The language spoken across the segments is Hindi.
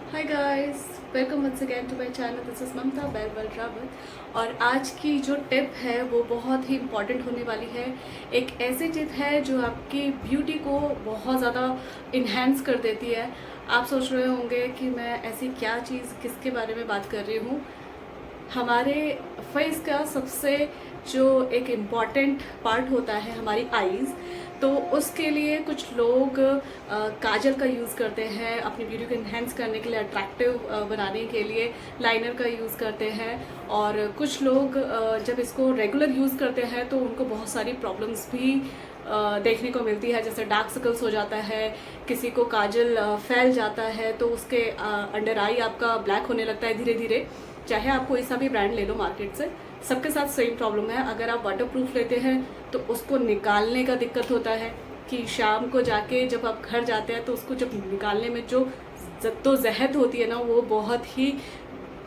Hi guys, welcome once again to my channel. This is Mamta Bairwal Rawat. और आज की जो टिप है वो बहुत ही इम्पॉर्टेंट होने वाली है। एक ऐसी टिप है जो आपकी ब्यूटी को बहुत ज़्यादा इन्हेंस कर देती है। आप सोच रहे होंगे कि मैं ऐसी क्या चीज़ किसके बारे में बात कर रही हूँ। हमारे फेस का सबसे जो एक इम्पॉर्टेंट पार्ट होता है हमारी आईज़, तो उसके लिए कुछ लोग काजल का यूज़ करते हैं अपनी ब्यूटी को इन्हेंस करने के लिए, अट्रैक्टिव बनाने के लिए लाइनर का यूज़ करते हैं। और कुछ लोग जब इसको रेगुलर यूज़ करते हैं तो उनको बहुत सारी प्रॉब्लम्स भी देखने को मिलती है, जैसे डार्क सर्कल्स हो जाता है, किसी को काजल फैल जाता है तो उसके अंडर आई आपका ब्लैक होने लगता है धीरे धीरे। चाहे आप कोई सा भी ब्रांड ले लो मार्केट से, सबके साथ सेम प्रॉब्लम है। अगर आप वाटर प्रूफ लेते हैं तो उसको निकालने का दिक्कत होता है कि शाम को जाके जब आप घर जाते हैं तो उसको जब निकालने में जो जद्दोजहद होती है ना, वो बहुत ही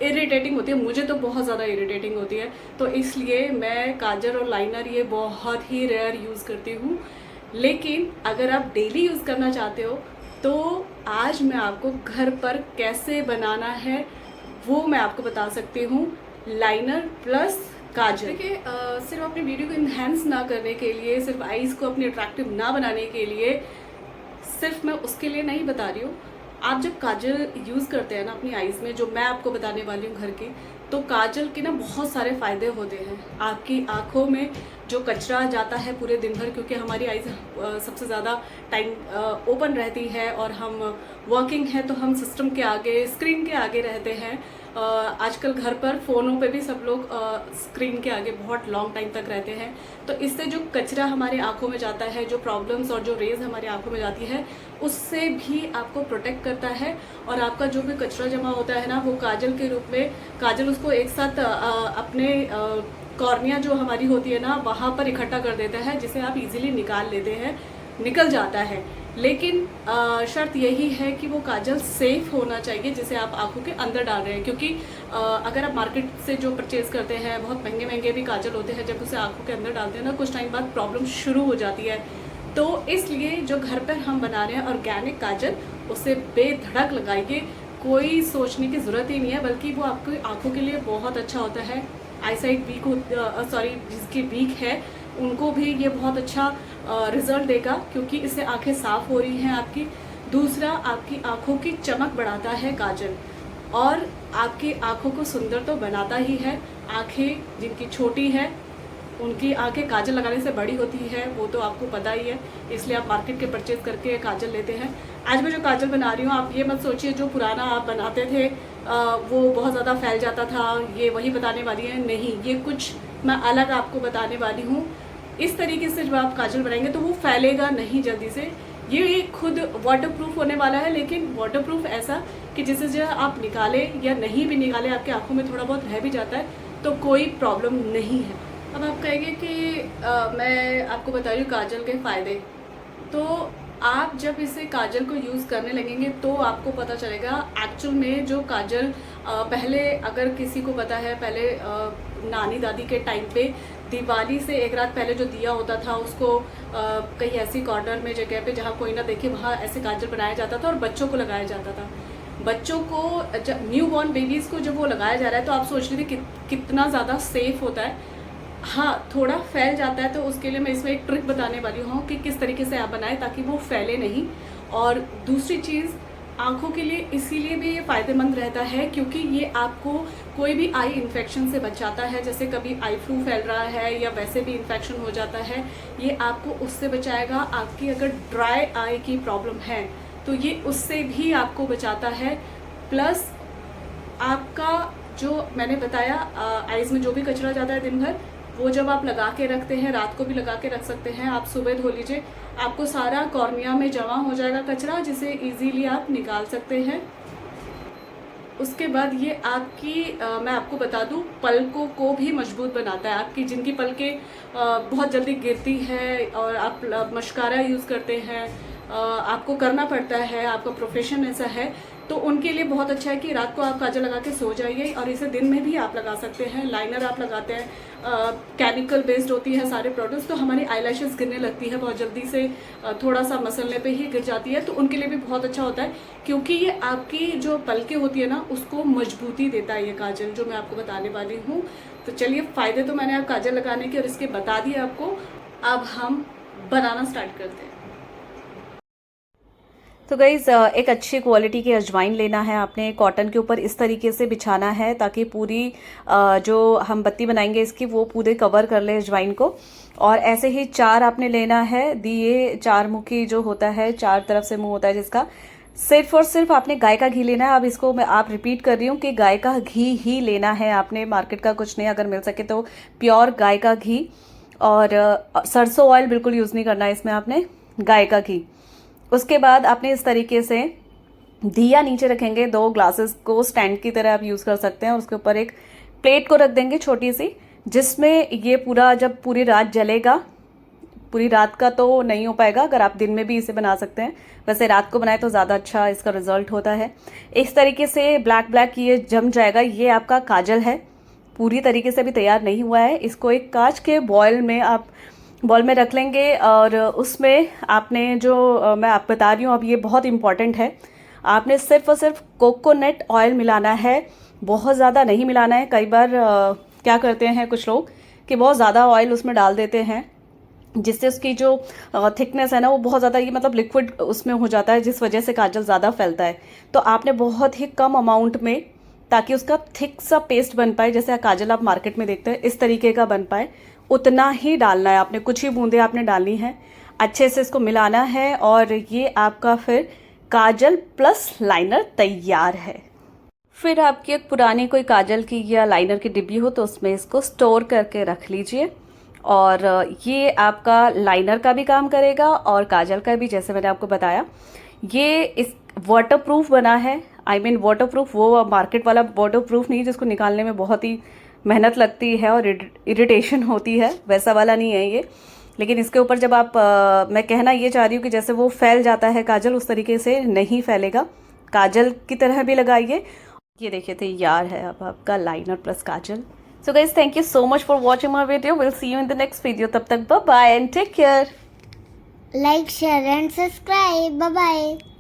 इरिटेटिंग होती है। मुझे तो बहुत ज़्यादा इरिटेटिंग होती है। तो इसलिए मैं काजल और लाइनर ये बहुत ही रेयर यूज़ करती हूँ। लेकिन अगर आप डेली यूज़ करना चाहते हो तो आज मैं आपको घर पर कैसे बनाना है वो मैं आपको बता सकती हूँ। लाइनर प्लस काजल। देखिए, सिर्फ अपनी वीडियो को इन्हेंस ना करने के लिए, सिर्फ आईज़ को अपनी अट्रैक्टिव ना बनाने के लिए, सिर्फ मैं उसके लिए नहीं बता रही हूँ। आप जब काजल यूज़ करते हैं ना अपनी आईज़ में, जो मैं आपको बताने वाली हूँ घर की, तो काजल के ना बहुत सारे फ़ायदे होते हैं। आपकी आँखों में जो कचरा जाता है पूरे दिन भर, क्योंकि हमारी आईज़ सबसे ज़्यादा टाइम ओपन रहती है और हम वर्किंग है तो हम सिस्टम के आगे, स्क्रीन के आगे रहते हैं। आजकल घर पर फ़ोनों पे भी सब लोग स्क्रीन के आगे बहुत लॉन्ग टाइम तक रहते हैं। तो इससे जो कचरा हमारे आँखों में जाता है, जो प्रॉब्लम्स और जो रेज़ हमारी आँखों में जाती है, उससे भी आपको प्रोटेक्ट करता है। और आपका जो भी कचरा जमा होता है ना, वो काजल के रूप में, काजल उसको एक साथ अपने कॉर्निया जो हमारी होती है ना, वहाँ पर इकट्ठा कर देता है, जिसे आप इजीली निकाल लेते हैं, निकल जाता है। लेकिन शर्त यही है कि वो काजल सेफ़ होना चाहिए जिसे आप आंखों के अंदर डाल रहे हैं। क्योंकि अगर आप मार्केट से जो परचेज़ करते हैं, बहुत महंगे महंगे भी काजल होते हैं, जब उसे आंखों के अंदर डालते हैं ना, कुछ टाइम बाद प्रॉब्लम शुरू हो जाती है। तो इसलिए जो घर पर हम बना रहे हैं ऑर्गेनिक काजल, उसे बेधड़क लगाइए। कोई सोचने की ज़रूरत ही नहीं है, बल्कि वो आपकी आंखों के लिए बहुत अच्छा होता है। आईसाइट वीक हो, सॉरी, जिसकी वीक है उनको भी ये बहुत अच्छा रिजल्ट देगा, क्योंकि इससे आंखें साफ़ हो रही हैं आपकी। दूसरा, आपकी आंखों की चमक बढ़ाता है काजल, और आपकी आंखों को सुंदर तो बनाता ही है। आंखें जिनकी छोटी है उनकी आंखें काजल लगाने से बड़ी होती है, वो तो आपको पता ही है। इसलिए आप मार्केट के परचेज करके काजल लेते हैं। आज मैं जो काजल बना रही हूँ, आप ये मत सोचिए जो पुराना आप बनाते थे वो बहुत ज़्यादा फैल जाता था, ये वही बताने वाली है। नहीं, ये कुछ मैं अलग आपको बताने वाली हूँ। इस तरीके से जब आप काजल बनाएंगे तो वो फैलेगा नहीं जल्दी से। ये खुद वाटरप्रूफ होने वाला है, लेकिन वाटरप्रूफ ऐसा कि जिसे जो आप निकालें या नहीं भी निकालें, आपके आंखों में थोड़ा बहुत रह भी जाता है तो कोई प्रॉब्लम नहीं है। अब आप कहेंगे कि मैं आपको बता रही हूँ काजल के फ़ायदे। तो आप जब इसे काजल को यूज़ करने लगेंगे तो आपको पता चलेगा एक्चुअल में जो काजल पहले, अगर किसी को पता है, पहले नानी दादी के टाइम पे दिवाली से एक रात पहले जो दिया होता था उसको कहीं ऐसी कॉर्नर में जगह पे जहाँ कोई ना देखे, वहाँ ऐसे काजल बनाया जाता था और बच्चों को लगाया जाता था। बच्चों को, जब न्यू बॉर्न बेबीज़ को जब वो लगाया जा रहा है तो आप सोच रहे थे कितना ज़्यादा सेफ़ होता है। हाँ, थोड़ा फैल जाता है तो उसके लिए मैं इसमें एक ट्रिक बताने वाली हूँ कि किस तरीके से आप बनाएं ताकि वो फैले नहीं। और दूसरी चीज़, आँखों के लिए इसीलिए भी ये फ़ायदेमंद रहता है क्योंकि ये आपको कोई भी आई इन्फेक्शन से बचाता है। जैसे कभी आई फ्लू फैल रहा है या वैसे भी इन्फेक्शन हो जाता है, ये आपको उससे बचाएगा। आपकी अगर ड्राई आई की प्रॉब्लम है तो ये उससे भी आपको बचाता है। प्लस आपका, जो मैंने बताया, आइज़ में जो भी कचरा जाता है दिन भर, वो जब आप लगा के रखते हैं, रात को भी लगा के रख सकते हैं, आप सुबह धो लीजिए, आपको सारा कॉर्निया में जमा हो जाएगा कचरा, जिसे इजीली आप निकाल सकते हैं। उसके बाद ये आपकी मैं आपको बता दूं, पलकों को भी मजबूत बनाता है। आपकी जिनकी पलकें बहुत जल्दी गिरती है और आप मस्कारा यूज़ करते हैं, आपको करना पड़ता है, आपका प्रोफेशन ऐसा है, तो उनके लिए बहुत अच्छा है कि रात को आप काजल लगा के सो जाइए और इसे दिन में भी आप लगा सकते हैं। लाइनर आप लगाते हैं, केमिकल बेस्ड होती है सारे प्रोडक्ट्स, तो हमारी आईलैशेस गिरने लगती है बहुत जल्दी से, थोड़ा सा मसलने पे ही गिर जाती है, तो उनके लिए भी बहुत अच्छा होता है क्योंकि ये आपकी जो पलकें होती है ना उसको मजबूती देता है ये काजल, जो मैं आपको बताने वाली हूँ। तो चलिए, फ़ायदे तो मैंने आप काजल लगाने के और इसके बता दिए आपको, अब हम बनाना स्टार्ट करते हैं। तो गाइज़ एक अच्छी क्वालिटी की अजवाइन लेना है आपने, कॉटन के ऊपर इस तरीके से बिछाना है ताकि पूरी जो हम बत्ती बनाएंगे इसकी वो पूरे कवर कर ले अजवाइन को। और ऐसे ही 4 आपने लेना है दिए, 4 मुखी जो होता है, 4 तरफ से मुंह होता है जिसका, सिर्फ और सिर्फ आपने गाय का घी लेना है। अब इसको मैं आप रिपीट कर रही हूँ कि गाय का घी ही लेना है आपने, मार्केट का कुछ नहीं, अगर मिल सके तो प्योर गाय का घी। और सरसों ऑयल बिल्कुल यूज़ नहीं करना है इसमें आपने, गाय का घी। उसके बाद आपने इस तरीके से दिया नीचे रखेंगे, 2 ग्लासेस को स्टैंड की तरह आप यूज़ कर सकते हैं, और उसके ऊपर एक प्लेट को रख देंगे छोटी सी, जिसमें ये पूरा जब पूरी रात जलेगा, पूरी रात का तो नहीं हो पाएगा, अगर आप दिन में भी इसे बना सकते हैं, वैसे रात को बनाए तो ज़्यादा अच्छा इसका रिजल्ट होता है। इस तरीके से ब्लैक ब्लैक ये जम जाएगा। ये आपका काजल है, पूरी तरीके से भी तैयार नहीं हुआ है। इसको एक कांच के बॉल में रख लेंगे, और उसमें आपने जो मैं आप बता रही हूँ अब, ये बहुत इंपॉर्टेंट है, आपने सिर्फ और सिर्फ कोकोनट ऑयल मिलाना है, बहुत ज़्यादा नहीं मिलाना है। कई बार क्या करते हैं कुछ लोग कि बहुत ज़्यादा ऑयल उसमें डाल देते हैं, जिससे उसकी जो थिकनेस है ना वो बहुत ज़्यादा, ये मतलब लिक्विड उसमें हो जाता है, जिस वजह से काजल ज़्यादा फैलता है। तो आपने बहुत ही कम अमाउंट में, ताकि उसका थिक सा पेस्ट बन पाए, जैसे काजल आप मार्केट में देखते हैं इस तरीके का बन पाए, उतना ही डालना है आपने, कुछ ही बूंदे आपने डालनी है। अच्छे से इसको मिलाना है, और ये आपका फिर काजल प्लस लाइनर तैयार है। फिर आपकी एक पुरानी कोई काजल की या लाइनर की डिब्बी हो तो उसमें इसको स्टोर करके रख लीजिए, और ये आपका लाइनर का भी काम करेगा और काजल का भी, जैसे मैंने आपको बताया। ये इस वाटरप्रूफ बना है, आई मीन वाटरप्रूफ, वो मार्केट वाला वाटरप्रूफ नहीं जिसको निकालने में बहुत ही मेहनत लगती है और इरिटेशन होती है, वैसा वाला नहीं है ये। लेकिन इसके ऊपर जब आप मैं कहना ये चाह रही हूँ कि जैसे वो फैल जाता है काजल, उस तरीके से नहीं फैलेगा, काजल की तरह भी लगाइए। ये देखिए तैयार है अब आपका liner plus kajal. So guys, thank you so much for watching my video, will see you in the next video, तब तक bye bye and take care. Like, share and subscribe. Bye bye.